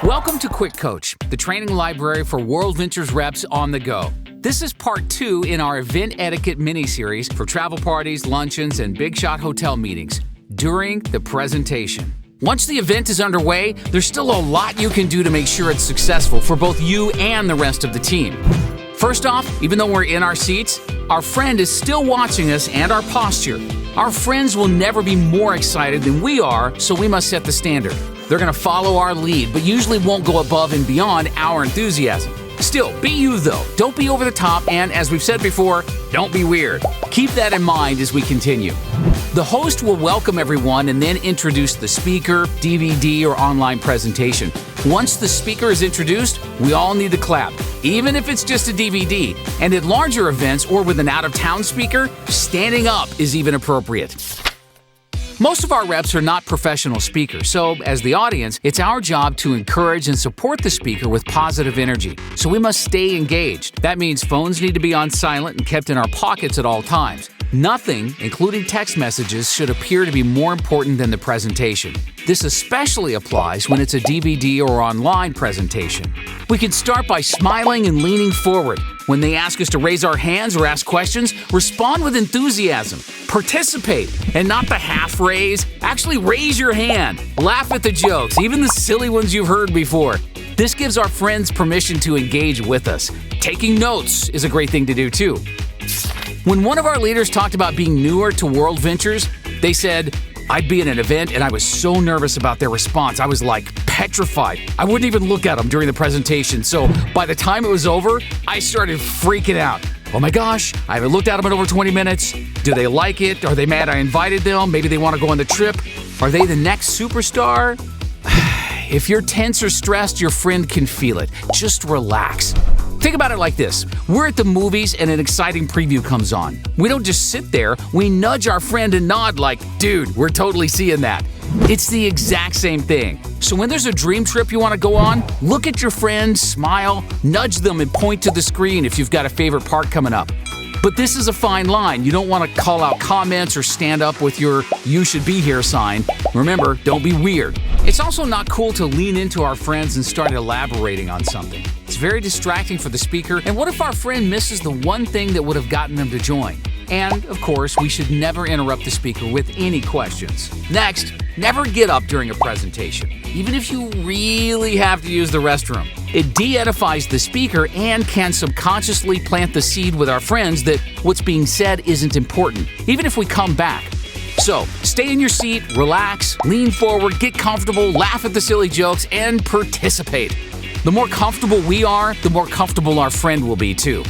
Welcome to QuickCoach, the training library for World Ventures reps on the go. This is part 2 in our event etiquette mini-series for travel parties, luncheons, and big shot hotel meetings during the presentation. Once the event is underway, there's still a lot you can do to make sure it's successful for both you and the rest of the team. First off, even though we're in our seats, our friend is still watching us and our posture. Our friends will never be more excited than we are, so we must set the standard. They're going to follow our lead, but usually won't go above and beyond our enthusiasm. Still, be you though. Don't be over the top, and as we've said before, don't be weird. Keep that in mind as we continue. The host will welcome everyone and then introduce the speaker, DVD, or online presentation. Once the speaker is introduced, we all need to clap, even if it's just a DVD. And at larger events or with an out-of-town speaker, standing up is even appropriate. Most of our reps are not professional speakers, so as the audience, it's our job to encourage and support the speaker with positive energy. So we must stay engaged. That means phones need to be on silent and kept in our pockets at all times. Nothing, including text messages, should appear to be more important than the presentation. This especially applies when it's a DVD or online presentation. We can start by smiling and leaning forward. When they ask us to raise our hands or ask questions, respond with enthusiasm. Participate, and not the half raise. Actually raise your hand. Laugh at the jokes, even the silly ones you've heard before. This gives our friends permission to engage with us. Taking notes is a great thing to do too. When one of our leaders talked about being newer to World Ventures, they said, "I'd be at an event and I was so nervous about their response. I was like petrified. I wouldn't even look at them during the presentation. So by the time it was over, I started freaking out. Oh my gosh, I haven't looked at them in over 20 minutes. Do they like it? Are they mad I invited them? Maybe they want to go on the trip. Are they the next superstar?" If you're tense or stressed, your friend can feel it. Just relax. Think about it like this. We're at the movies and an exciting preview comes on. We don't just sit there, we nudge our friend and nod like, "Dude, we're totally seeing that." It's the exact same thing. So when there's a dream trip you want to go on, look at your friend, smile, nudge them, and point to the screen if you've got a favorite part coming up. But this is a fine line. You don't want to call out comments or stand up with your "you should be here" sign. Remember, don't be weird. It's also not cool to lean into our friends and start elaborating on something. It's very distracting for the speaker, and what if our friend misses the one thing that would have gotten them to join? And, of course, we should never interrupt the speaker with any questions. Next, never get up during a presentation, even if you really have to use the restroom. It de-edifies the speaker and can subconsciously plant the seed with our friends that what's being said isn't important, even if we come back. So, stay in your seat, relax, lean forward, get comfortable, laugh at the silly jokes, and participate. The more comfortable we are, the more comfortable our friend will be too.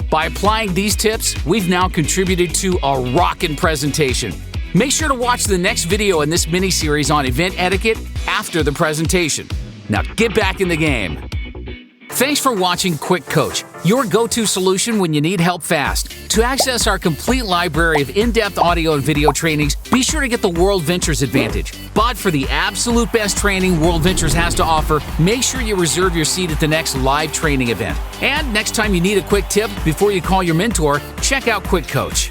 By applying these tips, we've now contributed to a rockin' presentation. Make sure to watch the next video in this mini-series on event etiquette after the presentation. Now get back in the game. Thanks for watching QuickCoach, your go-to solution when you need help fast. To access our complete library of in-depth audio and video trainings, be sure to get the World Ventures Advantage. But for the absolute best training World Ventures has to offer, make sure you reserve your seat at the next live training event. And next time you need a quick tip before you call your mentor, check out QuickCoach.